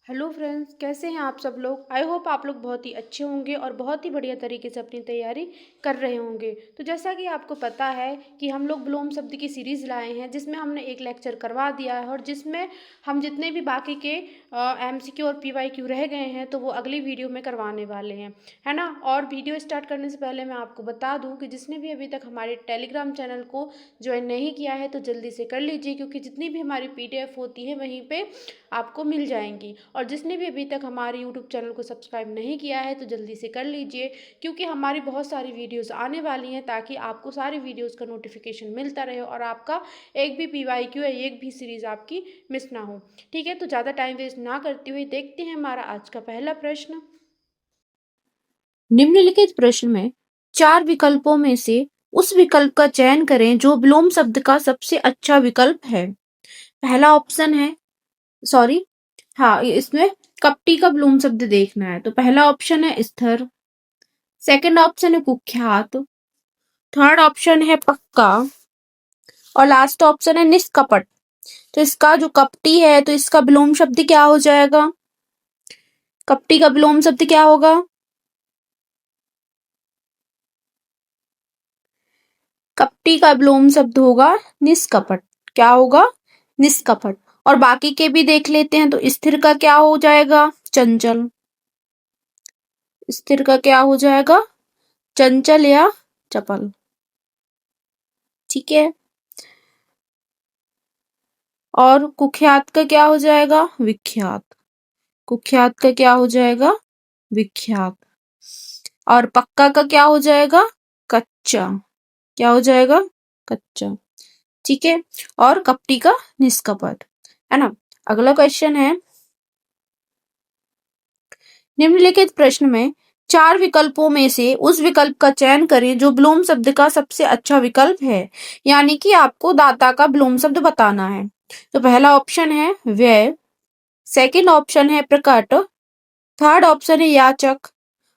Hello friends, कैसे हैं आप सब लोग। आई होप आप लोग बहुत ही अच्छे होंगे और बहुत ही बढ़िया तरीके से अपनी तैयारी कर रहे होंगे। तो जैसा कि आपको पता है कि हम लोग विलोम शब्द की सीरीज़ लाए हैं, जिसमें हमने एक लेक्चर करवा दिया है और जिसमें हम जितने भी बाकी के एमसीक्यू और पीवाईक्यू रह गए हैं तो वो अगली वीडियो में करवाने वाले हैं, है ना। और वीडियो स्टार्ट करने से पहले मैं आपको बता दूँ कि जिसने भी अभी तक हमारे टेलीग्राम चैनल को ज्वाइन नहीं किया है तो जल्दी से कर लीजिए, क्योंकि जितनी भी हमारी PDF होती है वहीं पर आपको मिल जाएंगी। और जिसने भी अभी तक हमारे यूट्यूब चैनल को सब्सक्राइब नहीं किया है तो जल्दी से कर लीजिए, क्योंकि हमारी बहुत सारी वीडियोस आने वाली हैं, ताकि आपको सारी वीडियोस का नोटिफिकेशन मिलता रहे और आपका एक भी PYQ या एक भी सीरीज़ आपकी मिस ना हो। ठीक है, तो ज़्यादा टाइम वेस्ट ना करते हुए देखते हैं हमारा आज का पहला प्रश्न। निम्नलिखित प्रश्न में 4 विकल्पों में से उस विकल्प का चयन करें जो विलोम शब्द का सबसे अच्छा विकल्प है। पहला ऑप्शन है इसमें कपटी का विलोम शब्द देखना है। तो पहला ऑप्शन है स्थिर, सेकंड ऑप्शन है कुख्यात, थर्ड ऑप्शन है पक्का और लास्ट ऑप्शन है निष्कपट। तो इसका जो कपटी है तो इसका विलोम शब्द क्या हो जाएगा? कपटी का विलोम शब्द क्या होगा? कपटी का विलोम शब्द होगा निष्कपट। क्या होगा? निष्कपट। और बाकी के भी देख लेते हैं। तो स्थिर का क्या हो जाएगा? चंचल। स्थिर का क्या हो जाएगा? चंचल या चपल। ठीक है। और कुख्यात का क्या हो जाएगा? विख्यात। कुख्यात का क्या हो जाएगा? विख्यात। और पक्का का क्या हो जाएगा? कच्चा। क्या हो जाएगा? कच्चा। ठीक है। और कपटी का निष्कपट, है ना। अगला क्वेश्चन है, निम्नलिखित प्रश्न में 4 विकल्पों में से उस विकल्प का चयन करें जो विलोम शब्द का सबसे अच्छा विकल्प है। यानी कि आपको दाता का विलोम शब्द बताना है। तो पहला ऑप्शन है व्यय, सेकंड ऑप्शन है प्रकट, थर्ड ऑप्शन है याचक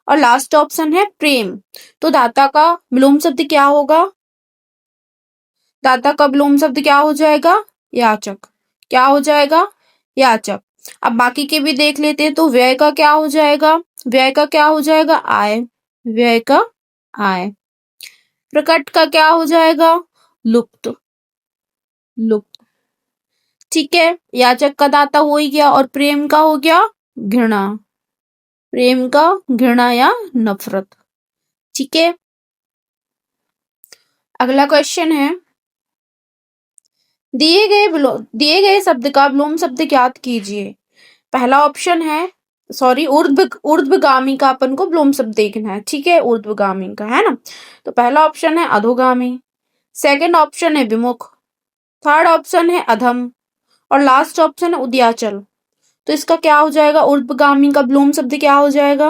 और लास्ट ऑप्शन है प्रेम। तो दाता का विलोम शब्द क्या होगा? दाता का विलोम शब्द क्या हो जाएगा? याचक। क्या हो जाएगा? याचक। अब बाकी के भी देख लेते हैं। तो व्यय का क्या हो जाएगा? व्यय का क्या हो जाएगा? आय। व्यय का आय। प्रकट का क्या हो जाएगा? लुप्त। लुप्त। ठीक है। याचक का दाता हो ही गया और प्रेम का हो गया घृणा। प्रेम का घृणा या नफरत। ठीक है। अगला क्वेश्चन है, दिए गए शब्द का विलोम शब्द ज्ञात कीजिए। पहला ऑप्शन है ऊर्ध्वगामी का अपन को विलोम शब्द देखना है। ठीक है, ऊर्ध्वगामी का, है ना। तो पहला ऑप्शन है अधोगामी, सेकंड ऑप्शन है विमुख, थर्ड ऑप्शन है अधम और लास्ट ऑप्शन है उदयाचल। तो इसका क्या हो जाएगा? ऊर्ध्वगामी का विलोम शब्द क्या हो जाएगा?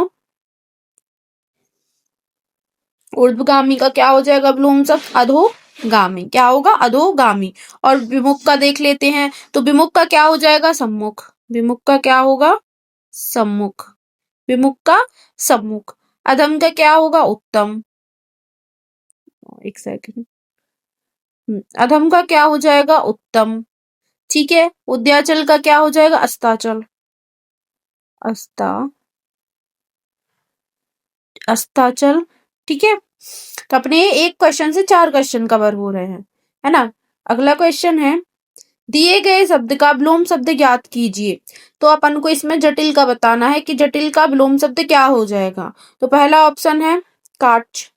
ऊर्ध्वगामी का क्या हो जाएगा विलोम शब्द? अधोगामी। क्या होगा? अधोगामी। और विमुख का देख लेते हैं। तो विमुख का क्या हो जाएगा? सम्मुख। विमुख का क्या होगा? सम्मुख। विमुख का सम्मुख। अधम का क्या होगा? उत्तम। एक सेकंड। अधम का क्या हो जाएगा? उत्तम। ठीक है। उद्याचल का क्या हो जाएगा? अस्ताचल। अस्ता अस्ताचल। ठीक है। तो अपने एक क्वेश्चन से 4 क्वेश्चन कवर हो रहे हैं, है ना। अगला क्वेश्चन है, दिए गए शब्द का विलोम शब्द ज्ञात कीजिए। तो अपन को इसमें जटिल का बताना है कि जटिल का विलोम शब्द क्या हो जाएगा। तो पहला ऑप्शन है काच,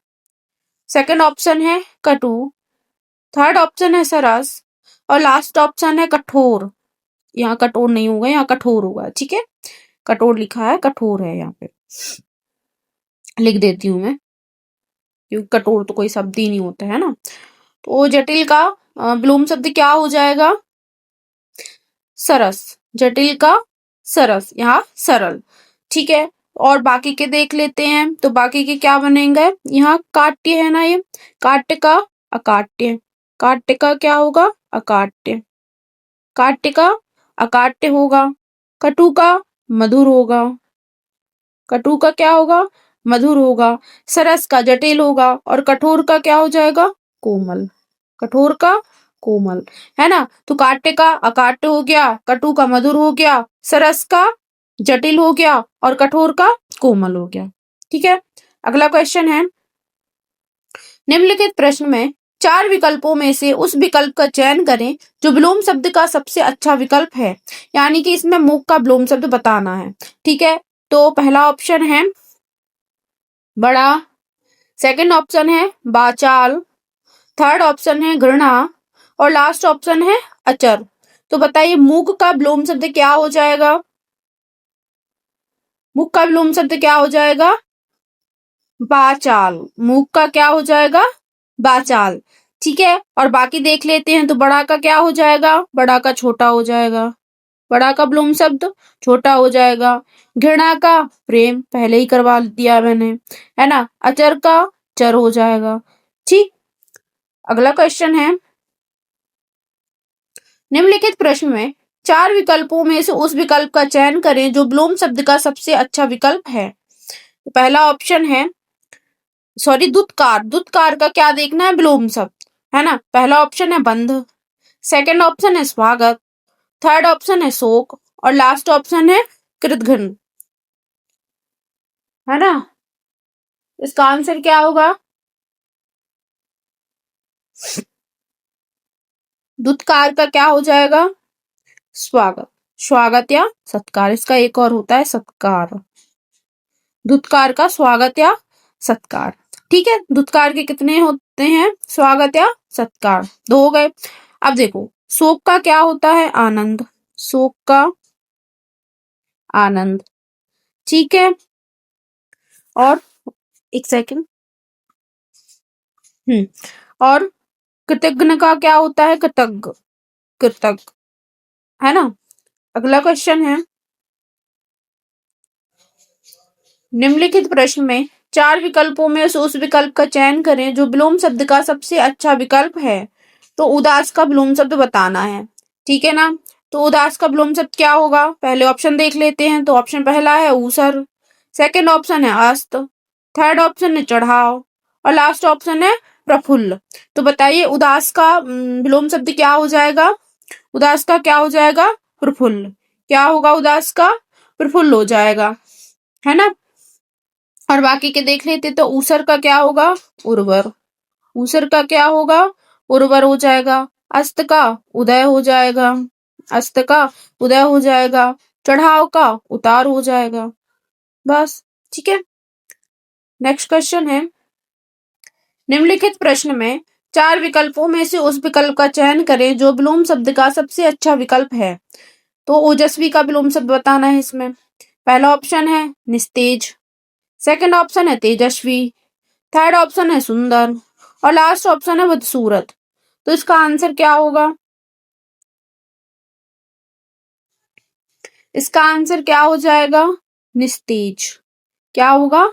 सेकंड ऑप्शन है कटु, थर्ड ऑप्शन है सरस और लास्ट ऑप्शन है कठोर। यहाँ कठोर नहीं होगा, यहाँ कठोर होगा। ठीक है। कठोर लिखा है, कठोर है यहाँ पे। लिख देती हूँ मैं, क्योंकि कठोर तो कोई शब्द ही नहीं होता है ना। तो जटिल का विलोम शब्द क्या हो जाएगा? सरस। जटिल का सरस, यहाँ सरल। ठीक है। और बाकी के देख लेते हैं। तो बाकी के क्या बनेंगे? यहाँ काट्य है ना, ये काट्य का अकाट्य। काट्य का क्या होगा? अकाट्य। काट्य का अकाट्य होगा। कटु का मधुर होगा। कटु का क्या होगा? मधुर होगा। सरस का जटिल होगा और कठोर का क्या हो जाएगा? कोमल। कठोर का कोमल, है ना। तो काट्य का अकाट्य हो गया, कटु का मधुर हो गया, सरस का जटिल हो गया और कठोर का कोमल हो गया। ठीक है, अगला क्वेश्चन है, निम्नलिखित प्रश्न में 4 विकल्पों में से उस विकल्प का चयन करें जो विलोम शब्द का सबसे अच्छा विकल्प है। यानी कि इसमें मूक का विलोम शब्द बताना है। ठीक है, तो पहला ऑप्शन है बड़ा, सेकंड ऑप्शन है बाचाल, थर्ड ऑप्शन है घृणा और लास्ट ऑप्शन है अचर। तो बताइए मूक का विलोम शब्द क्या हो जाएगा? मूक का विलोम शब्द क्या हो जाएगा? बाचाल। मूक का क्या हो जाएगा? बाचाल। ठीक है, और बाकी देख लेते हैं। तो बड़ा का क्या हो जाएगा? बड़ा का छोटा हो जाएगा। बड़ा का विलोम शब्द छोटा हो जाएगा। घृणा का प्रेम, पहले ही करवा दिया मैंने, है ना। अचर का चर हो जाएगा। ठीक, अगला क्वेश्चन है, निम्नलिखित प्रश्न में 4 विकल्पों में से उस विकल्प का चयन करें जो विलोम शब्द का सबसे अच्छा विकल्प है। तो पहला ऑप्शन है, सॉरी, दुत्कार। दुत्कार का क्या देखना है? विलोम शब्द, है ना। पहला ऑप्शन है बंध, सेकंड ऑप्शन है स्वागत, थर्ड ऑप्शन है शोक और लास्ट ऑप्शन है कृतघ्न, है ना। इसका आंसर क्या होगा? दुत्कार का क्या हो जाएगा? स्वागत। स्वागत या सत्कार, इसका एक और होता है सत्कार। दुत्कार का स्वागत या सत्कार। ठीक है, दुत्कार के कितने होते हैं? स्वागत या सत्कार, 2 हो गए। अब देखो, शोक का क्या होता है? आनंद। शोक का आनंद। ठीक है, और एक सेकंड, और कृतज्ञ का क्या होता है? कृतज्ञ। कृतज्ञ, है ना। अगला क्वेश्चन है, निम्नलिखित प्रश्न में 4 विकल्पों में से उस विकल्प का चयन करें जो विलोम शब्द का सबसे अच्छा विकल्प है। तो उदास का विलोम शब्द बताना है। ठीक है ना। तो उदास का विलोम शब्द क्या होगा? पहले ऑप्शन देख लेते हैं। तो ऑप्शन पहला है ऊसर, सेकंड ऑप्शन है अस्त, थर्ड ऑप्शन है चढ़ाव और लास्ट ऑप्शन है प्रफुल्ल। तो बताइए उदास का विलोम शब्द क्या हो जाएगा? उदास का क्या हो जाएगा? प्रफुल्ल। क्या होगा उदास का? प्रफुल्ल हो जाएगा, है ना। और बाकी के देख लेते, तो ऊसर का क्या होगा? उर्वर। ऊसर का क्या होगा? उर्वर हो जाएगा। अस्त का उदय हो जाएगा। अस्त का उदय हो जाएगा। चढ़ाव का उतार हो जाएगा। बस, ठीक है। नेक्स्ट क्वेश्चन है, निम्नलिखित प्रश्न में 4 विकल्पों में से उस विकल्प का चयन करें जो विलोम शब्द का सबसे अच्छा विकल्प है। तो ओजस्वी का विलोम शब्द बताना है इसमें। पहला ऑप्शन है निस्तेज, सेकंड ऑप्शन है तेजस्वी, थर्ड ऑप्शन है सुंदर और लास्ट ऑप्शन है बदसूरत। तो इसका आंसर क्या होगा? इसका आंसर क्या हो जाएगा? निस्तेज। क्या होगा?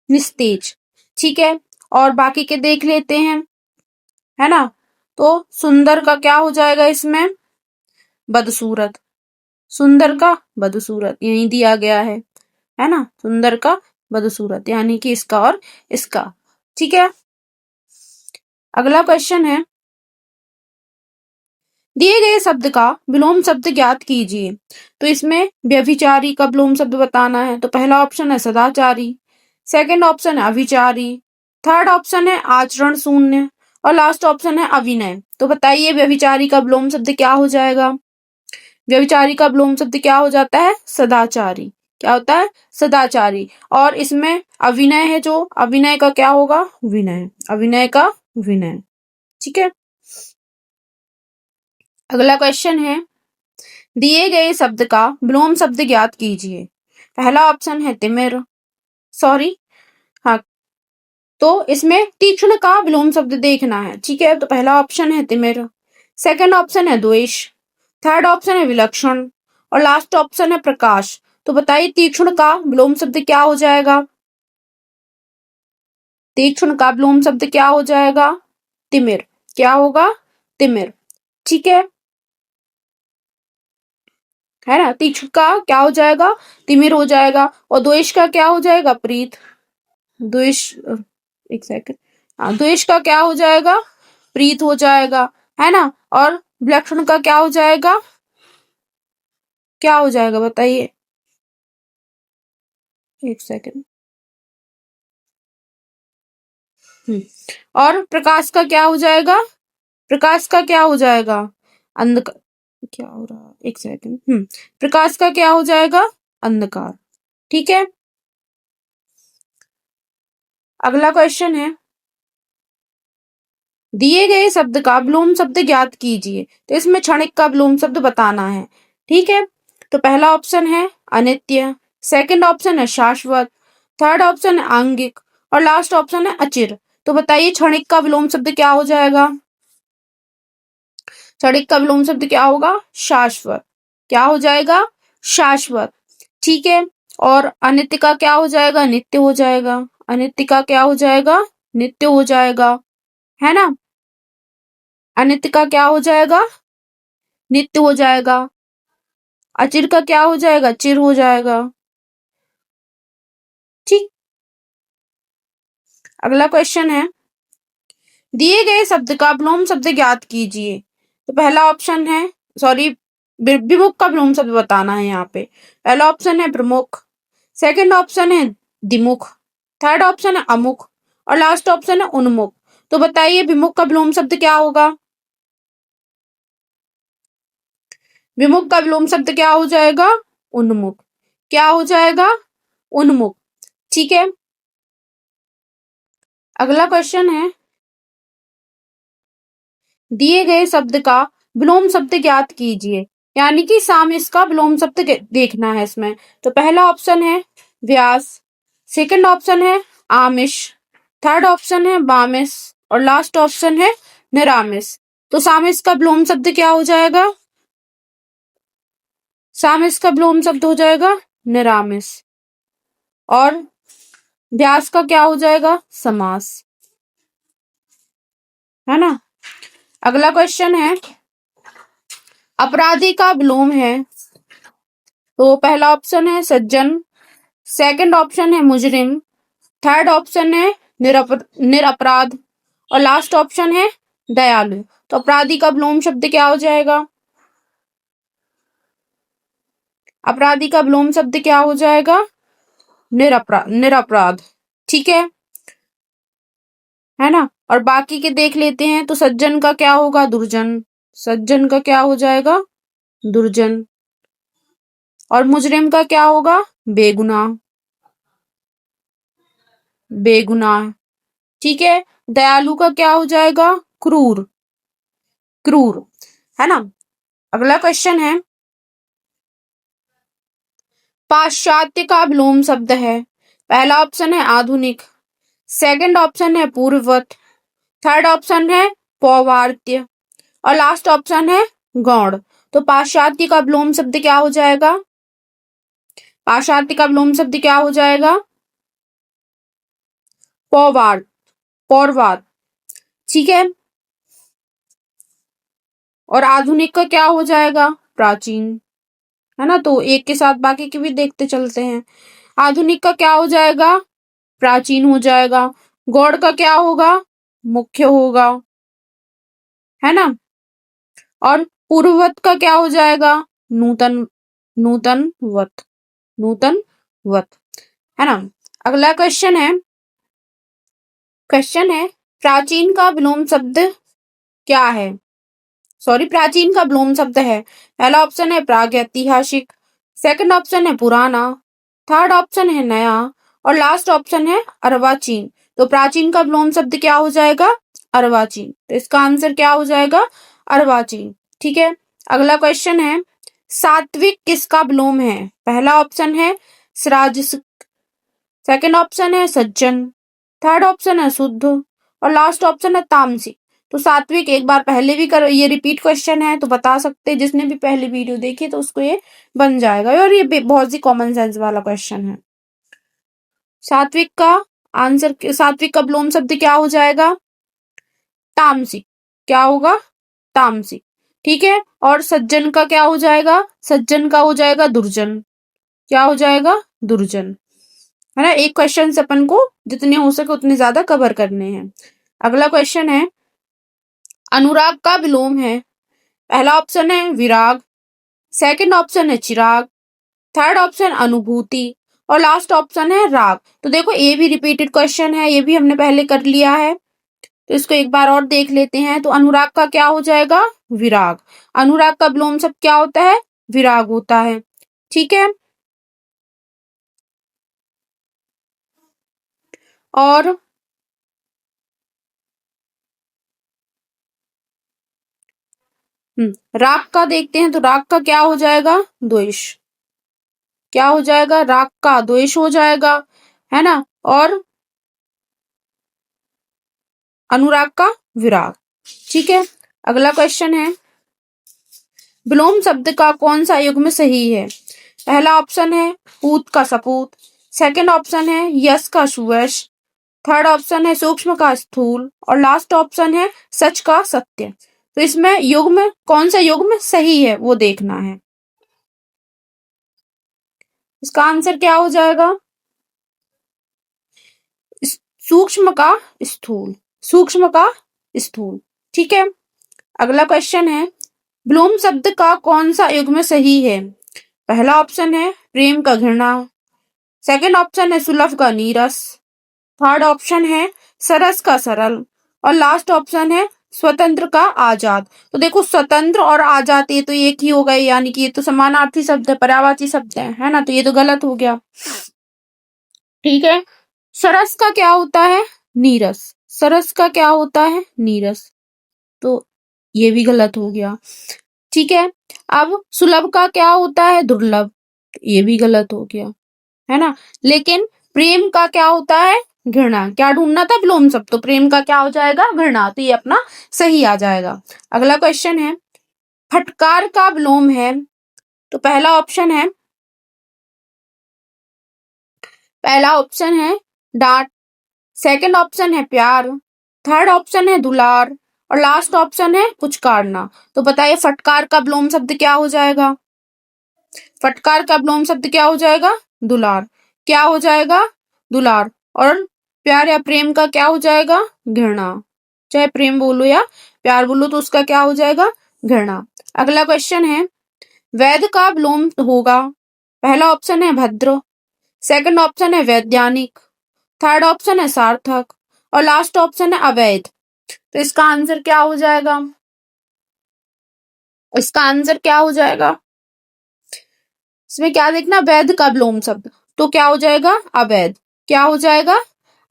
निस्तेज। ठीक है, और बाकी के देख लेते हैं, है ना। तो सुंदर का क्या हो जाएगा इसमें? बदसूरत। सुंदर का बदसूरत यही दिया गया है ना। सुंदर का बदसूरत, यानी कि इसका और इसका। ठीक है, अगला क्वेश्चन है, दिए गए शब्द का विलोम शब्द ज्ञात कीजिए। तो इसमें व्यभिचारी का विलोम शब्द बताना है। तो पहला ऑप्शन है सदाचारी, सेकंड ऑप्शन है अविचारी, थर्ड ऑप्शन है आचरण शून्य और लास्ट ऑप्शन है अविनय। तो बताइए व्यभिचारी का विलोम शब्द क्या हो जाएगा? व्यभिचारी का विलोम शब्द क्या हो जाता है? सदाचारी। क्या होता है? सदाचारी। और इसमें अविनय है, जो अविनय का क्या होगा? विनय। अविनय का विनय। ठीक है, अगला क्वेश्चन है, दिए गए शब्द का विलोम शब्द ज्ञात कीजिए। पहला ऑप्शन है तिमिर, सॉरी, हाँ, तो इसमें तीक्ष्ण का विलोम शब्द देखना है। ठीक है, तो पहला ऑप्शन है तिमिर, सेकंड ऑप्शन है द्वेष, थर्ड ऑप्शन है विलक्षण और लास्ट ऑप्शन है प्रकाश। तो बताइए तीक्ष्ण का विलोम शब्द क्या हो जाएगा? तीक्ष्ण का विलोम शब्द क्या हो जाएगा? तिमिर। क्या होगा? तिमिर। ठीक है ना। तीक्ष्ण का क्या हो जाएगा? तिमिर हो जाएगा। और द्वेष का क्या हो जाएगा? प्रीत। द्वेष, एक सेकंड, हाँ, द्वेष का क्या हो जाएगा? प्रीत हो जाएगा, है ना। और विलक्षण का क्या हो जाएगा? क्या हो जाएगा बताइए? एक सेकंड। और प्रकाश का क्या हो जाएगा? प्रकाश का क्या हो जाएगा? अंधकार। क्या हो रहा? एक सेकंड। प्रकाश का क्या हो जाएगा? अंधकार। ठीक है। अगला क्वेश्चन है, दिए गए शब्द का विलोम शब्द ज्ञात कीजिए। तो इसमें क्षणिक का विलोम शब्द बताना है। ठीक है। तो पहला ऑप्शन है अनित्य, सेकंड ऑप्शन है शाश्वत, थर्ड ऑप्शन है आंगिक और लास्ट ऑप्शन है अचिर। तो बताइए क्षणिक का विलोम शब्द क्या हो जाएगा? क्षणिक का विलोम शब्द क्या होगा? शाश्वत। क्या हो जाएगा? शाश्वत। ठीक है। और अनित्य का क्या हो जाएगा? नित्य हो जाएगा। अनित्य का क्या हो जाएगा? नित्य हो जाएगा, है ना। अनित्य का क्या हो जाएगा? नित्य हो जाएगा। अचिर का क्या हो जाएगा? चिर हो जाएगा। ठीक। अगला क्वेश्चन है, दिए गए शब्द का विलोम शब्द ज्ञात कीजिए। तो पहला ऑप्शन है, सॉरी, विमुख का विलोम शब्द बताना है यहाँ पे। पहला ऑप्शन है प्रमुख, सेकंड ऑप्शन है दिमुख, थर्ड ऑप्शन है अमुख और लास्ट ऑप्शन है उन्मुख। तो बताइए विमुख का विलोम शब्द क्या होगा? विमुख का विलोम शब्द क्या हो जाएगा? उन्मुख। क्या हो जाएगा? उन्मुख। ठीक है। अगला क्वेश्चन है, दिए गए शब्द का विलोम शब्द ज्ञात कीजिए। यानी कि सामिस का विलोम शब्द देखना है इसमें। तो पहला ऑप्शन है व्यास, सेकंड ऑप्शन है आमिष, थर्ड ऑप्शन है बामिस और लास्ट ऑप्शन है निरामिस। तो सामिस का विलोम शब्द क्या हो जाएगा? सामिस का विलोम शब्द हो जाएगा निरामिस। और व्यास का क्या हो जाएगा? समास, है ना। अगला क्वेश्चन है, अपराधी का विलोम है। तो पहला ऑप्शन है सज्जन, सेकंड ऑप्शन है मुजरिम, थर्ड ऑप्शन है निरपराध और लास्ट ऑप्शन है दयालु। तो अपराधी का विलोम शब्द क्या हो जाएगा? अपराधी का विलोम शब्द क्या हो जाएगा? निरपराध। ठीक है ना। और बाकी के देख लेते हैं। तो सज्जन का क्या होगा? दुर्जन। सज्जन का क्या हो जाएगा? दुर्जन। और मुजरिम का क्या होगा? बेगुनाह। बेगुनाह। ठीक है। दयालु का क्या हो जाएगा? क्रूर। क्रूर, है ना। अगला क्वेश्चन है, पाश्चात्य का विलोम शब्द है। पहला ऑप्शन है आधुनिक, सेकंड ऑप्शन है पूर्ववत, थर्ड ऑप्शन है पौवार्त्य और लास्ट ऑप्शन है गौड़। तो पाश्चात्य का विलोम शब्द क्या हो जाएगा? पाश्चात्य का विलोम शब्द क्या हो जाएगा? पौवार्त, पौर्वात। ठीक है। और आधुनिक का क्या हो जाएगा? प्राचीन, है ना। तो एक के साथ बाकी के भी देखते चलते हैं। आधुनिक का क्या हो जाएगा? प्राचीन हो जाएगा। गौड़ का क्या होगा? मुख्य होगा, है ना। और पूर्ववत का क्या हो जाएगा? नूतन, नूतनवत, नूतनवत, है ना। अगला क्वेश्चन है प्राचीन का विलोम शब्द क्या है? सॉरी, प्राचीन का विलोम शब्द है। पहला ऑप्शन है प्रागैतिहासिक, सेकंड ऑप्शन है पुराना, थर्ड ऑप्शन है नया और लास्ट ऑप्शन है अर्वाचीन। तो प्राचीन का विलोम शब्द क्या हो जाएगा? अर्वाचीन। तो इसका आंसर क्या हो जाएगा? अर्वाचीन। ठीक है। अगला क्वेश्चन है, सात्विक किसका विलोम है? पहला ऑप्शन है राजसिक, सेकंड ऑप्शन है सज्जन, थर्ड ऑप्शन है शुद्ध और लास्ट ऑप्शन है तामसिक। तो सात्विक एक बार पहले भी कर, ये रिपीट क्वेश्चन है तो बता सकते हैं, जिसने भी पहले वीडियो देखी तो उसको ये बन जाएगा। और ये बहुत ही कॉमन सेंस वाला क्वेश्चन है। सात्विक का आंसर, सात्विक का विलोम शब्द क्या हो जाएगा? तामसिक। क्या होगा? तामसिक। ठीक है। और सज्जन का क्या हो जाएगा? सज्जन का हो जाएगा दुर्जन। क्या हो जाएगा? दुर्जन, है ना। एक क्वेश्चन से अपन को जितने हो सके उतने ज्यादा कवर करने हैं। अगला क्वेश्चन है, अनुराग का विलोम है। पहला ऑप्शन है विराग, सेकंड ऑप्शन है चिराग, थर्ड ऑप्शन अनुभूति और लास्ट ऑप्शन है राग। तो देखो ये भी रिपीटेड क्वेश्चन है, ये भी हमने पहले कर लिया है, तो इसको एक बार और देख लेते हैं। तो अनुराग का क्या हो जाएगा? विराग। अनुराग का विलोम शब्द क्या होता है? विराग होता है। ठीक है। और राग का देखते हैं। तो राग का क्या हो जाएगा? द्वेष। क्या हो जाएगा? राग का द्वेष हो जाएगा, है ना। और अनुराग का विराग। ठीक है। अगला क्वेश्चन है, विलोम शब्द का कौन सा युग्म सही है? पहला ऑप्शन है पूत का सपूत, सेकंड ऑप्शन है यश का सुयश, थर्ड ऑप्शन है सूक्ष्म का स्थूल, और लास्ट ऑप्शन है सच का सत्य। तो इसमें युग्म कौन सा युग्म सही है वो देखना है। इसका आंसर क्या हो जाएगा? सूक्ष्म का स्थूल। सूक्ष्म का स्थूल। ठीक है। अगला क्वेश्चन है, विलोम शब्द का कौन सा युग्म सही है? पहला ऑप्शन है प्रेम का घृणा, सेकंड ऑप्शन है सुलभ का नीरस, थर्ड ऑप्शन है सरस का सरल, और लास्ट ऑप्शन है स्वतंत्र का आजाद। तो देखो स्वतंत्र और आजाद ये तो एक ही हो गए, यानी कि ये तो समानार्थी शब्द है, पर्यायवाची शब्द है ना, तो ये तो गलत हो गया। ठीक है। सरस का क्या होता है? नीरस। सरस का क्या होता है? नीरस। तो ये भी गलत हो गया। ठीक है। अब सुलभ का क्या होता है? दुर्लभ। ये भी गलत हो गया, है ना। लेकिन प्रेम का क्या होता है? घृणा। क्या ढूंढना था? विलोम शब्द। तो प्रेम का क्या हो जाएगा? घृणा। तो ये अपना सही आ जाएगा। अगला क्वेश्चन है, फटकार का विलोम है। तो पहला ऑप्शन है डांट, सेकंड ऑप्शन है प्यार, थर्ड ऑप्शन है दुलार, और लास्ट ऑप्शन है पुचकारना। तो बताइए फटकार का विलोम शब्द क्या हो जाएगा? फटकार का विलोम शब्द क्या हो जाएगा? दुलार। क्या हो जाएगा? दुलार। और प्यार या प्रेम का क्या हो जाएगा? घृणा। चाहे प्रेम बोलो या प्यार बोलो तो उसका क्या हो जाएगा? घृणा। अगला क्वेश्चन है, वैध का विलोम होगा। पहला ऑप्शन है भद्र, सेकंड ऑप्शन है वैज्ञानिक, थर्ड ऑप्शन है सार्थक, और लास्ट ऑप्शन है अवैध। तो इसका आंसर क्या हो जाएगा? इसका आंसर क्या हो जाएगा? इसमें क्या देखना? वैध का विलोम शब्द। तो क्या हो जाएगा? अवैध। क्या हो जाएगा?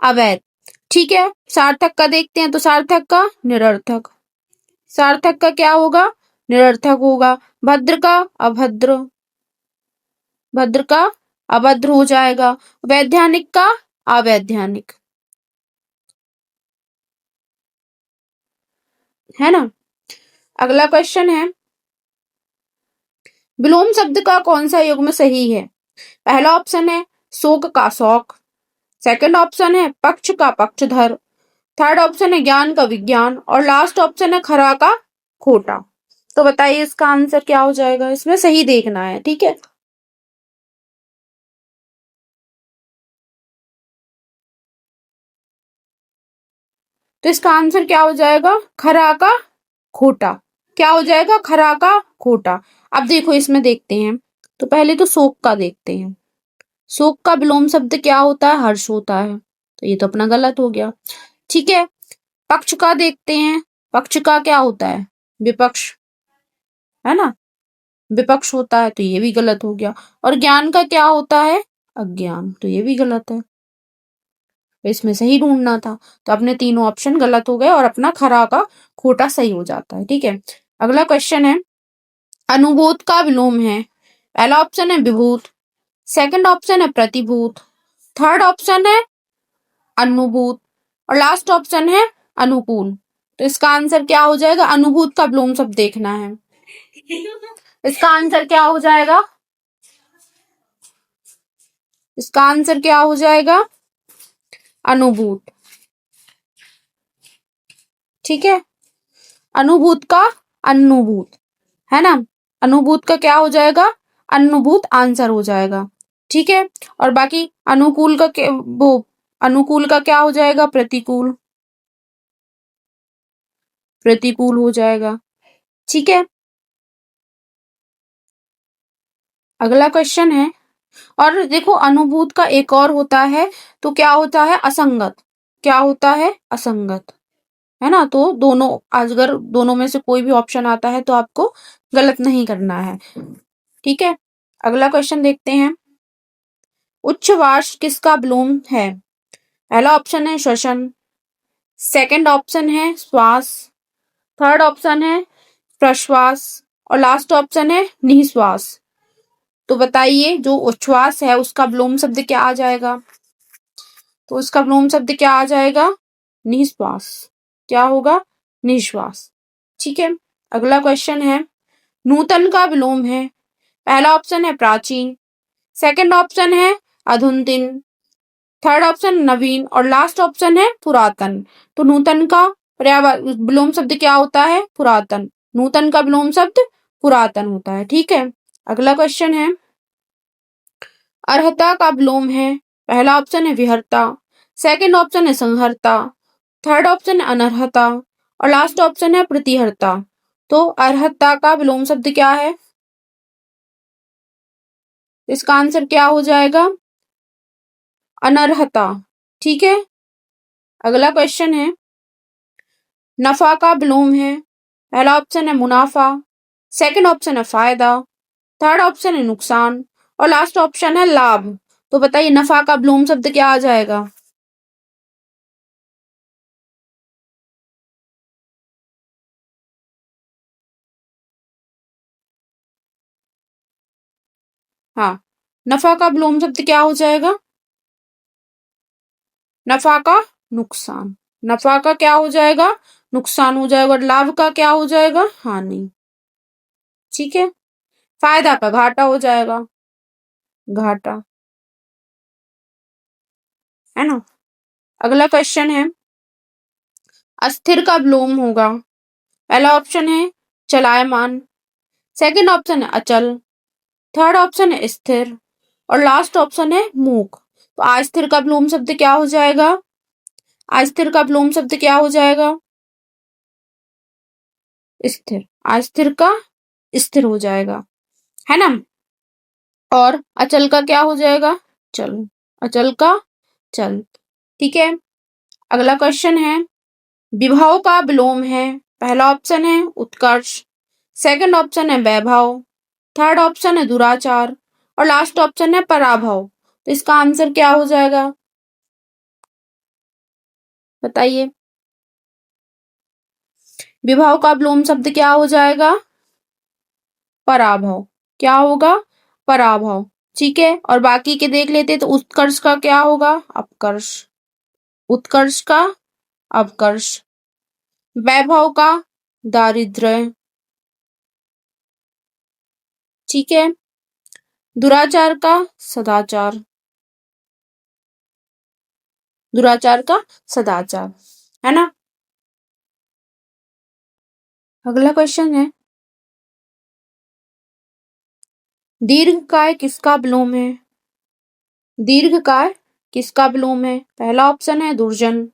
अवैध। ठीक है। सार्थक का देखते हैं। तो सार्थक का निरर्थक। सार्थक का क्या होगा? निरर्थक होगा। भद्र का अभद्र। भद्र का अभद्र हो जाएगा। वैधानिक का अवैधानिक, है ना। अगला क्वेश्चन है, विलोम शब्द का कौन सा युग्म सही है? पहला ऑप्शन है शोक का शौक, सेकंड ऑप्शन है पक्ष का पक्षधर, थर्ड ऑप्शन है ज्ञान का विज्ञान, और लास्ट ऑप्शन है खरा का खोटा। तो बताइए इसका आंसर क्या हो जाएगा? इसमें सही देखना है। ठीक है। तो इसका आंसर क्या हो जाएगा? खरा का खोटा। क्या हो जाएगा? खरा का खोटा। अब देखो इसमें देखते हैं। तो पहले तो शोक का देखते हैं। शोक का विलोम शब्द क्या होता है? हर्ष होता है। तो ये तो अपना गलत हो गया। ठीक है। पक्ष का देखते हैं। पक्ष का क्या होता है? विपक्ष, है ना। विपक्ष होता है, तो ये भी गलत हो गया। और ज्ञान का क्या होता है? अज्ञान। तो ये भी गलत है। इसमें सही ढूंढना था। तो अपने तीनों ऑप्शन गलत हो गए और अपना खरा का खोटा सही हो जाता है। ठीक है। अगला क्वेश्चन है, अनुभूत का विलोम है। पहला ऑप्शन है विभूत, सेकंड ऑप्शन है प्रतिभूत, थर्ड ऑप्शन है अनुभूत, और लास्ट ऑप्शन है अनुकूल। तो इसका आंसर क्या हो जाएगा? अनुभूत का विलोम शब्द देखना है। इसका आंसर क्या हो जाएगा? इसका आंसर क्या हो जाएगा? अनुभूत। ठीक है। अनुभूत का अनुभूत, है ना। अनुभूत का क्या हो जाएगा? अनुभूत आंसर हो जाएगा। ठीक है। और बाकी अनुकूल का वो अनुकूल का क्या हो जाएगा? प्रतिकूल। प्रतिकूल हो जाएगा। ठीक है। अगला क्वेश्चन है, और देखो अनुभूत का एक और होता है, तो क्या होता है असंगत। क्या होता है असंगत, है ना। तो दोनों, अगर दोनों में से कोई भी ऑप्शन आता है तो आपको गलत नहीं करना है, ठीक है। अगला क्वेश्चन देखते हैं। उच्छ्वास किसका विलोम है? पहला ऑप्शन है श्वसन, सेकंड ऑप्शन है श्वास, थर्ड ऑप्शन है प्रश्वास और लास्ट ऑप्शन है निःश्वास। तो बताइए जो उच्छ्वास है उसका विलोम शब्द क्या आ जाएगा? तो उसका विलोम शब्द क्या आ जाएगा? निःश्वास। क्या होगा? निःश्वास। ठीक है। अगला क्वेश्चन है, नूतन का विलोम है। पहला ऑप्शन है प्राचीन, सेकंड ऑप्शन है अधुनातन, थर्ड ऑप्शन नवीन और लास्ट ऑप्शन है पुरातन। तो नूतन का विलोम शब्द क्या होता है? पुरातन। नूतन का विलोम शब्द पुरातन होता है, ठीक है। अगला क्वेश्चन है, अर्हता का विलोम है। पहला ऑप्शन है विहर्ता, सेकंड ऑप्शन है संहर्ता, थर्ड ऑप्शन है अनर्हता और लास्ट ऑप्शन है प्रतिहर्ता। तो अर्हता का विलोम शब्द क्या है? इसका आंसर क्या हो जाएगा? अनर्हता, ठीक है। अगला क्वेश्चन है, नफा का विलोम है। पहला ऑप्शन है मुनाफा, सेकंड ऑप्शन है फायदा, थर्ड ऑप्शन है नुकसान और लास्ट ऑप्शन है लाभ। तो बताइए नफा का विलोम शब्द क्या आ जाएगा? हाँ, नफा का विलोम शब्द क्या हो जाएगा? नफा का नुकसान। नफा का क्या हो जाएगा? नुकसान हो जाएगा और लाभ का क्या हो जाएगा? हानि, ठीक है। फायदा का घाटा हो जाएगा, घाटा, है ना। अगला क्वेश्चन है, अस्थिर का विलोम होगा। पहला ऑप्शन है चलायमान, सेकंड ऑप्शन है अचल, थर्ड ऑप्शन है स्थिर और लास्ट ऑप्शन है मूक। तो अस्थिर का विलोम शब्द क्या हो जाएगा? अस्थिर का विलोम शब्द क्या हो जाएगा? स्थिर। अस्थिर का स्थिर हो जाएगा, है ना। और अचल का क्या हो जाएगा? चल। अचल का चल, ठीक है। अगला क्वेश्चन है, विभव का विलोम है। पहला ऑप्शन है उत्कर्ष, सेकंड ऑप्शन है वैभव, थर्ड ऑप्शन है दुराचार और लास्ट ऑप्शन है पराभव। तो इसका आंसर क्या हो जाएगा? बताइए। विभव का विलोम शब्द क्या हो जाएगा? पराभव। क्या होगा? पराभव, ठीक है। और बाकी के देख लेते, तो उत्कर्ष का क्या होगा? अपकर्ष। उत्कर्ष का अपकर्ष, वैभव का दारिद्र्य, ठीक है। दुराचार का सदाचार, दुराचार का सदाचार, है ना। अगला क्वेश्चन है, दीर्घकाय किसका विलोम है? दीर्घकाय किसका विलोम है? पहला ऑप्शन है दुर्जन,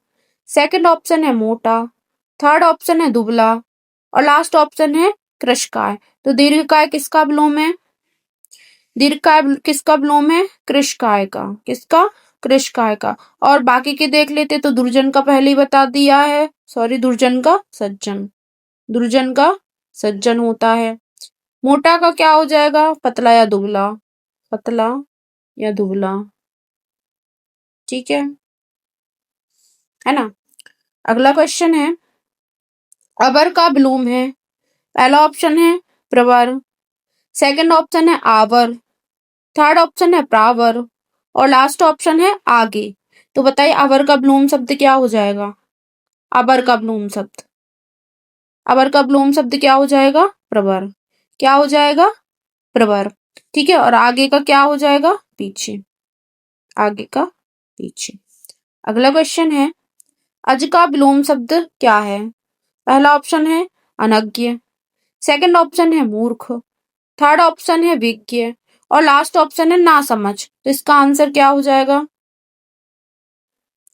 सेकंड ऑप्शन है मोटा, थर्ड ऑप्शन है दुबला और लास्ट ऑप्शन है कृशकाय। तो दीर्घकाय किसका विलोम है? दीर्घकाय किसका विलोम है? कृशकाय का। किसका? कृशकाय का। और बाकी के देख लेते, तो दुर्जन का पहले ही बता दिया है, सॉरी, दुर्जन का सज्जन, दुर्जन का सज्जन होता है। मोटा का क्या हो जाएगा? पतला या दुबला, पतला या दुबला, ठीक है ना। अगला क्वेश्चन है, अबर का विलोम है। पहला ऑप्शन है प्रवर, सेकंड ऑप्शन है आवर, थर्ड ऑप्शन है प्रावर और लास्ट ऑप्शन है आगे। तो बताइए अवर का विलोम शब्द क्या हो जाएगा? अबर का विलोम शब्द, अबर का विलोम शब्द क्या हो जाएगा? प्रवर। क्या हो जाएगा? प्रवर, ठीक है। और आगे का क्या हो जाएगा? पीछे, आगे का पीछे। अगला क्वेश्चन है, अज का विलोम शब्द क्या है? पहला ऑप्शन है अनज्ञ, सेकंड ऑप्शन है मूर्ख, थर्ड ऑप्शन है विज्ञ और लास्ट ऑप्शन है नासमझ। तो इसका आंसर क्या हो जाएगा?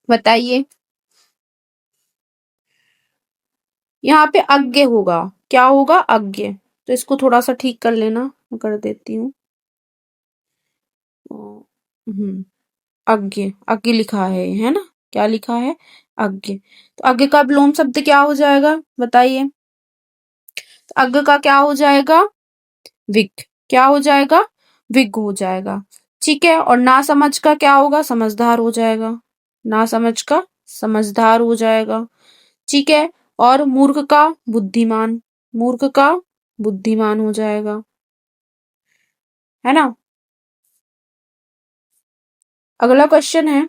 बताइए। यहाँ पे अज्ञ होगा। क्या होगा? अज्ञ। तो इसको थोड़ा सा ठीक कर लेना, मैं कर देती हूँ। अज्ञ, अज्ञ लिखा है ना? क्या लिखा है? अज्ञ। तो अज्ञ का विलोम शब्द क्या हो जाएगा? बताइए। तो अज्ञ का क्या हो जाएगा? विज्ञ। क्या हो जाएगा? विज्ञ हो जाएगा। ठीक है। और ना समझ का क्या होगा? समझदार हो जाएगा। ना समझ का समझदार हो जाएगा। ठीक है। और मूर्ख का बुद्धिमान। मूर्ख का बुद्धिमान हो जाएगा, है ना? अगला क्वेश्चन है,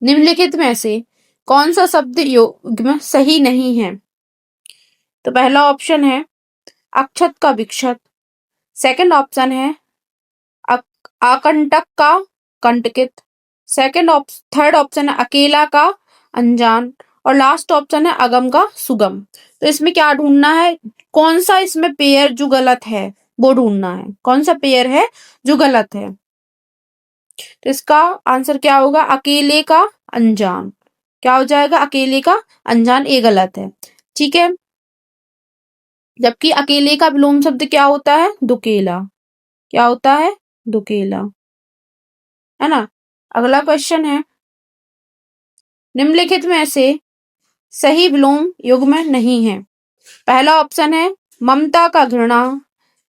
निम्नलिखित में से कौन सा शब्द युग्म सही नहीं है? तो पहला ऑप्शन है अक्षत का विक्षत। सेकंड ऑप्शन है आकंटक का कंटकित। थर्ड ऑप्शन है अकेला का अनजान। और लास्ट ऑप्शन है अगम का सुगम। तो इसमें क्या ढूंढना है? कौन सा इसमें पेयर जो गलत है वो ढूंढना है। कौन सा पेयर है जो गलत है? तो इसका आंसर क्या होगा? अकेले का अनजान। क्या हो जाएगा? अकेले का अनजान, ये गलत है। ठीक है। जबकि अकेले का विलोम शब्द क्या होता है? दुकेला। क्या होता है? दुकेला, है ना? अगला क्वेश्चन है, निम्नलिखित में से सही विलोम युग्म नहीं है। पहला ऑप्शन है ममता का घृणा।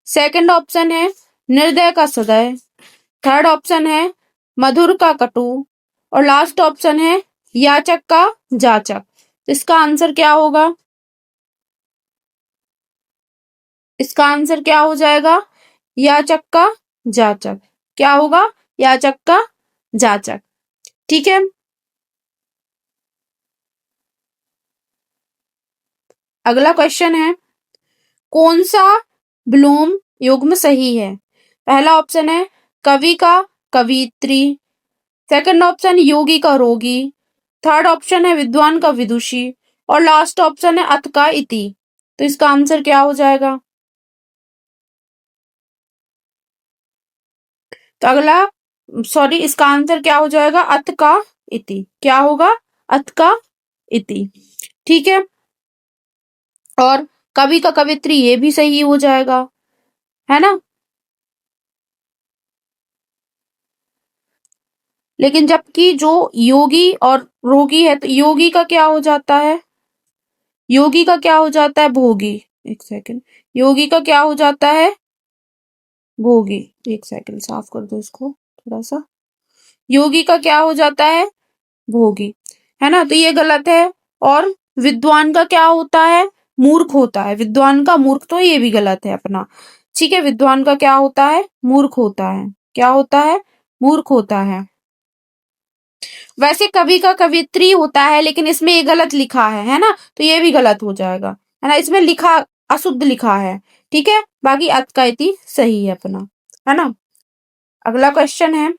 सेकंड ऑप्शन है निर्दय का सदय। थर्ड ऑप्शन है मधुर का कटु। और लास्ट ऑप्शन है याचक का जाचक। इसका आंसर क्या होगा? इसका आंसर क्या हो जाएगा? याचक का जाचक। क्या होगा? याचक का जाचक। ठीक है। अगला क्वेश्चन है, कौन सा विलोम युग्म सही है? पहला ऑप्शन है कवि का कवित्री। सेकंड ऑप्शन योगी का रोगी। थर्ड ऑप्शन है विद्वान का विदुषी। और लास्ट ऑप्शन है अथ का इति। तो इसका आंसर क्या हो जाएगा? तो अगला सॉरी इसका आंसर क्या हो जाएगा? अथ का इति। क्या होगा? अथ का इति। ठीक है। और कवि का कवित्री ये भी सही हो जाएगा, है ना? लेकिन जबकि जो योगी और रोगी है, तो योगी का क्या हो जाता है? योगी का क्या हो जाता है? भोगी। एक सेकंड, योगी का क्या हो जाता है? भोगी। एक सेकंड साफ कर दो इसको थोड़ा सा। योगी का क्या हो जाता है? भोगी, है ना? तो ये गलत है। और विद्वान का क्या होता है? मूर्ख होता है। विद्वान का मूर्ख, तो ये भी गलत है अपना। ठीक है। विद्वान का क्या होता है? मूर्ख होता है। क्या होता है? मूर्ख होता है। वैसे कवि का कवित्री होता है, लेकिन इसमें ये गलत लिखा है ना? तो ये भी गलत हो जाएगा, है ना? इसमें लिखा अशुद्ध लिखा है। ठीक है। बाकी अतकायती सही है अपना, है ना? अगला क्वेश्चन है,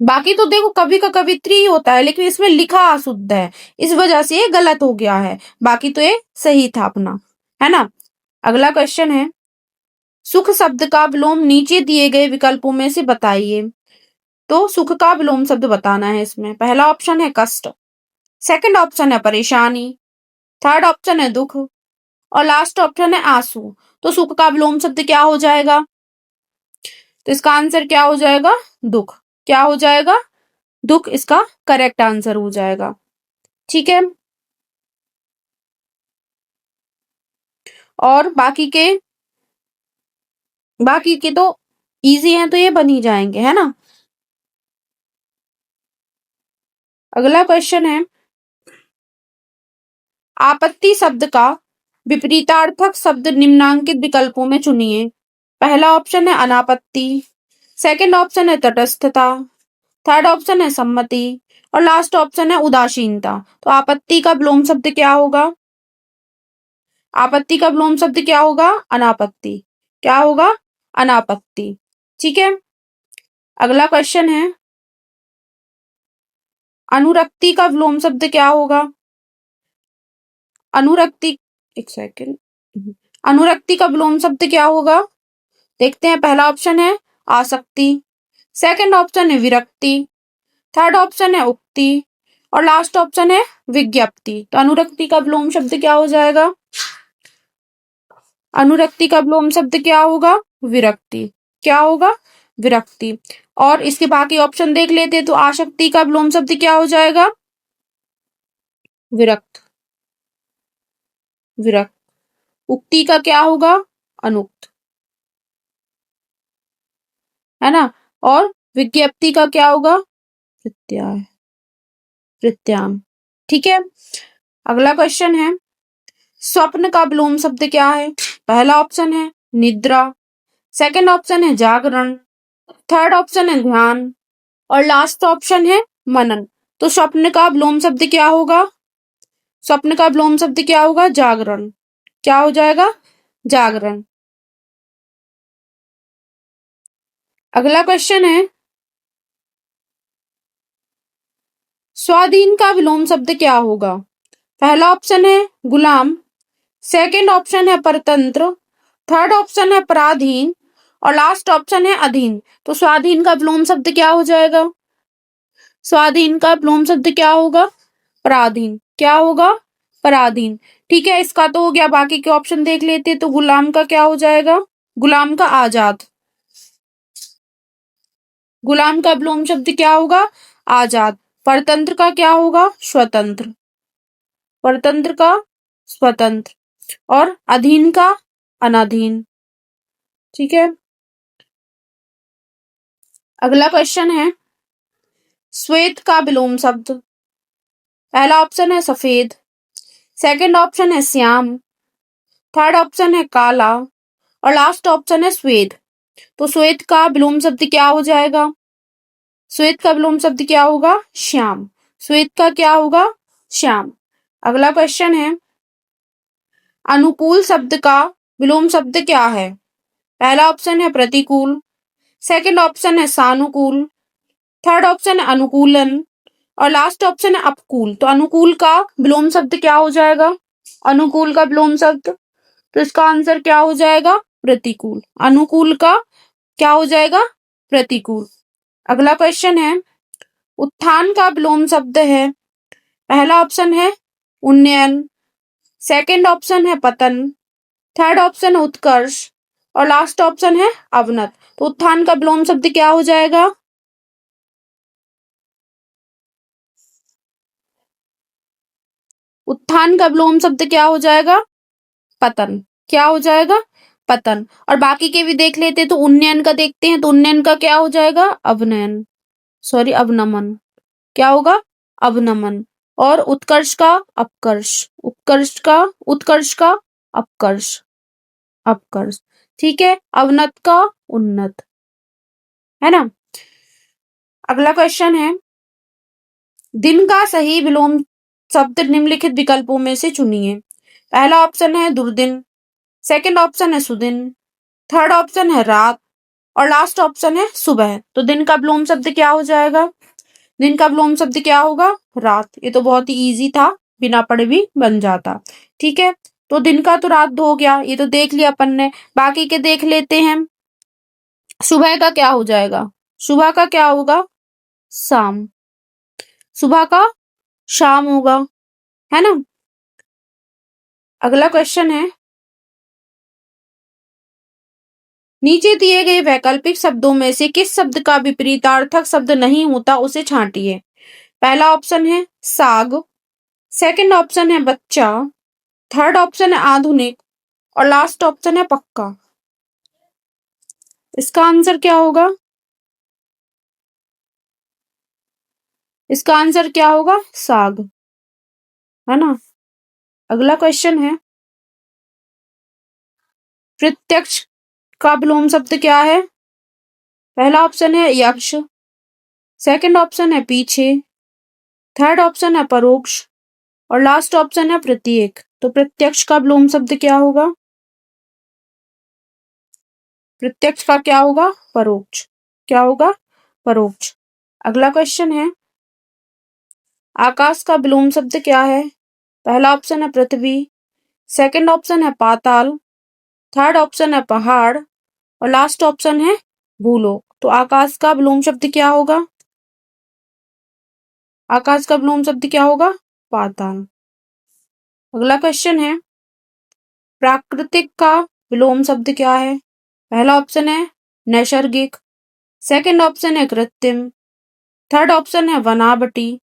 बाकी तो देखो कवि का कवित्री ही होता है, लेकिन इसमें लिखा अशुद्ध है, इस वजह से ये गलत हो गया है। बाकी तो ये सही था अपना, है ना? अगला क्वेश्चन है, सुख शब्द का विलोम नीचे दिए गए विकल्पों में से बताइए। तो सुख का विलोम शब्द बताना है इसमें। पहला ऑप्शन है कष्ट। सेकंड ऑप्शन है परेशानी। थर्ड ऑप्शन है दुख। और लास्ट ऑप्शन है आंसू। तो सुख का विलोम शब्द क्या हो जाएगा? तो इसका आंसर क्या हो जाएगा? दुख। क्या हो जाएगा? दुख इसका करेक्ट आंसर हो जाएगा। ठीक है। और बाकी के तो इजी हैं, तो ये बन ही जाएंगे, है ना? अगला क्वेश्चन है, आपत्ति शब्द का विपरीतार्थक शब्द निम्नांकित विकल्पों में चुनिए। पहला ऑप्शन है अनापत्ति। सेकंड ऑप्शन है तटस्थता। थर्ड ऑप्शन है सम्मति। और लास्ट ऑप्शन है उदासीनता। तो आपत्ति का विलोम शब्द क्या होगा? आपत्ति का विलोम शब्द क्या होगा? अनापत्ति। क्या होगा? अनापत्ति। ठीक है। अगला क्वेश्चन है, अनुरक्ति का विलोम शब्द क्या होगा? अनुरक्ति एक सेकंड अनुरक्ति का विलोम शब्द क्या होगा? देखते हैं। पहला ऑप्शन है आसक्ति। सेकंड ऑप्शन है विरक्ति। थर्ड ऑप्शन है उक्ति। और लास्ट ऑप्शन है विज्ञप्ति। तो अनुरक्ति का विलोम शब्द क्या हो जाएगा? अनुरक्ति का विलोम शब्द क्या होगा? विरक्ति। क्या होगा? विरक्ति। और इसके बाकी ऑप्शन देख लेते हैं तो आसक्ति का विलोम शब्द क्या हो जाएगा? विरक्त। विरक्त। उक्ति का क्या होगा? अनुक्त, है ना। और विज्ञप्ति का क्या होगा? प्रत्याय, प्रत्याम। ठीक है। अगला क्वेश्चन है, स्वप्न का विलोम शब्द क्या है? पहला ऑप्शन है निद्रा, सेकंड ऑप्शन है जागरण, थर्ड ऑप्शन है ध्यान और लास्ट ऑप्शन है मनन। तो स्वप्न का विलोम शब्द क्या होगा? स्वप्न का विलोम शब्द क्या होगा? जागरण। क्या हो जाएगा? जागरण। अगला क्वेश्चन है, स्वाधीन का विलोम शब्द क्या होगा? पहला ऑप्शन है गुलाम, सेकंड ऑप्शन है परतंत्र, थर्ड ऑप्शन है पराधीन और लास्ट ऑप्शन है अधीन। तो स्वाधीन का विलोम शब्द क्या हो जाएगा? स्वाधीन का विलोम शब्द क्या होगा? पराधीन। क्या होगा? पराधीन। ठीक है, इसका तो हो गया। बाकी के ऑप्शन देख लेते हैं। तो गुलाम का क्या हो जाएगा? गुलाम का आजाद। गुलाम का विलोम शब्द क्या होगा? आजाद। परतंत्र का क्या होगा? स्वतंत्र। परतंत्र का स्वतंत्र और अधीन का अनाधीन। ठीक है। अगला क्वेश्चन है, श्वेत का विलोम शब्द। पहला ऑप्शन है सफेद, सेकंड ऑप्शन है श्याम, थर्ड ऑप्शन है काला और लास्ट ऑप्शन है श्वेत। तो श्वेत का विलोम शब्द क्या हो जाएगा? श्वेत का विलोम शब्द क्या होगा? श्याम। श्वेत का क्या होगा? श्याम। अगला क्वेश्चन है, अनुकूल शब्द का विलोम शब्द क्या है? पहला ऑप्शन है प्रतिकूल, सेकंड ऑप्शन है सानुकूल, थर्ड ऑप्शन है अनुकूलन और लास्ट ऑप्शन है अपकूल। तो अनुकूल का विलोम शब्द क्या हो जाएगा? अनुकूल का विलोम शब्द, तो इसका आंसर क्या हो जाएगा? प्रतिकूल। अनुकूल का क्या हो जाएगा? प्रतिकूल। अगला क्वेश्चन है, उत्थान का विलोम शब्द है। पहला ऑप्शन है उन्नयन, सेकंड ऑप्शन है पतन, थर्ड ऑप्शन है उत्कर्ष और लास्ट ऑप्शन है अवनत। तो उत्थान का विलोम शब्द क्या हो जाएगा? उत्थान का विलोम शब्द क्या हो जाएगा? पतन। क्या हो जाएगा? पतन। और बाकी के भी देख लेते हैं। तो उन्नयन का देखते हैं। तो उन्नयन का क्या हो जाएगा? अवनयन, सॉरी अवनमन। क्या होगा? अवनमन। और उत्कर्ष का अपकर्ष, उत्कर्ष का अपकर्ष, अपकर्ष। ठीक है। अवनत का उन्नत, है ना। अगला क्वेश्चन है, दिन का सही विलोम शब्द निम्नलिखित विकल्पों में से चुनिए। पहला ऑप्शन है दुर्दिन, सेकंड ऑप्शन है सुदिन, थर्ड ऑप्शन है रात और लास्ट ऑप्शन है सुबह। तो दिन का विलोम शब्द क्या हो जाएगा? दिन का विलोम शब्द क्या होगा? रात। ये तो बहुत ही इजी था, बिना पढ़े भी बन जाता। ठीक है। तो दिन का तो रात हो गया, ये तो देख लिया अपन ने। बाकी के देख लेते हैं। सुबह का क्या हो जाएगा? सुबह का क्या होगा? शाम। सुबह का शाम होगा, है ना। अगला क्वेश्चन है, नीचे दिए गए वैकल्पिक शब्दों में से किस शब्द का विपरीतार्थक शब्द नहीं होता उसे छांटिए। पहला ऑप्शन है साग, सेकंड ऑप्शन है बच्चा, थर्ड ऑप्शन है आधुनिक और लास्ट ऑप्शन है पक्का। इसका आंसर क्या होगा? इसका आंसर क्या होगा? साग, है ना। अगला क्वेश्चन है, प्रत्यक्ष का विलोम शब्द क्या है? पहला ऑप्शन है यक्ष, सेकंड ऑप्शन है पीछे, थर्ड ऑप्शन है परोक्ष और लास्ट ऑप्शन है प्रत्येक। तो प्रत्यक्ष का विलोम शब्द क्या होगा? प्रत्यक्ष का क्या होगा? परोक्ष। क्या होगा? परोक्ष। अगला क्वेश्चन है, आकाश का विलोम शब्द क्या है? पहला ऑप्शन है पृथ्वी, सेकंड ऑप्शन है पाताल, थर्ड ऑप्शन है पहाड़ और लास्ट ऑप्शन है भूलोक। तो आकाश का विलोम शब्द क्या होगा? आकाश का विलोम शब्द क्या होगा? पाताल। अगला क्वेश्चन है, प्राकृतिक का विलोम शब्द क्या है? पहला ऑप्शन है नैसर्गिक, सेकंड ऑप्शन है कृत्रिम, थर्ड ऑप्शन है वनावटी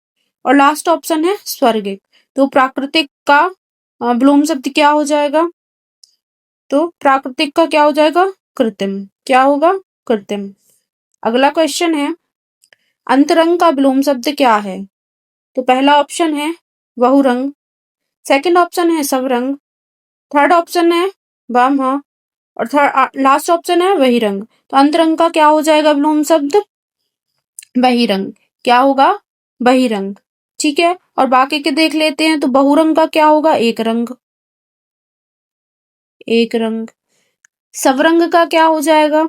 और लास्ट ऑप्शन है स्वर्गिक। तो प्राकृतिक का विलोम शब्द क्या हो जाएगा? तो प्राकृतिक का क्या हो जाएगा? कृत्रिम। क्या होगा? कृत्रिम। अगला क्वेश्चन है, अंतरंग का विलोम शब्द क्या है? तो पहला ऑप्शन है बहुरंग, सेकंड ऑप्शन है सबरंग, थर्ड ऑप्शन है वाम और थर्ड लास्ट ऑप्शन है बहिरंग। तो अंतरंग का क्या हो जाएगा विलोम शब्द? बहिरंग। क्या होगा? बहिरंग। ठीक है, और बाकी के देख लेते हैं। तो बहुरंग का क्या होगा? एक रंग, एक रंग। सबरंग का क्या हो जाएगा?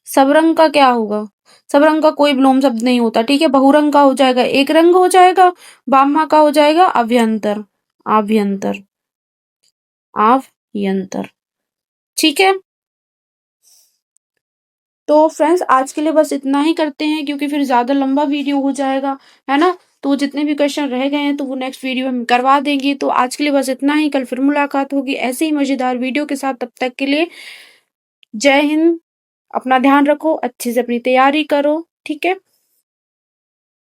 सबरंग का क्या होगा? सबरंग का कोई विलोम शब्द नहीं होता। ठीक है, बहुरंग का हो जाएगा एक रंग हो जाएगा, वामा का हो जाएगा अभ्यंतर, आभ्यंतर, आभ्यंतर। ठीक है, तो फ्रेंड्स आज के लिए बस इतना ही करते हैं, क्योंकि फिर ज्यादा लंबा वीडियो हो जाएगा, है ना। तो जितने भी क्वेश्चन रह गए हैं तो वो नेक्स्ट वीडियो में करवा देंगे। तो आज के लिए बस इतना ही, कल फिर मुलाकात होगी ऐसे ही मजेदार वीडियो के साथ। तब तक के लिए जय हिंद। अपना ध्यान रखो, अच्छे से अपनी तैयारी करो। ठीक है।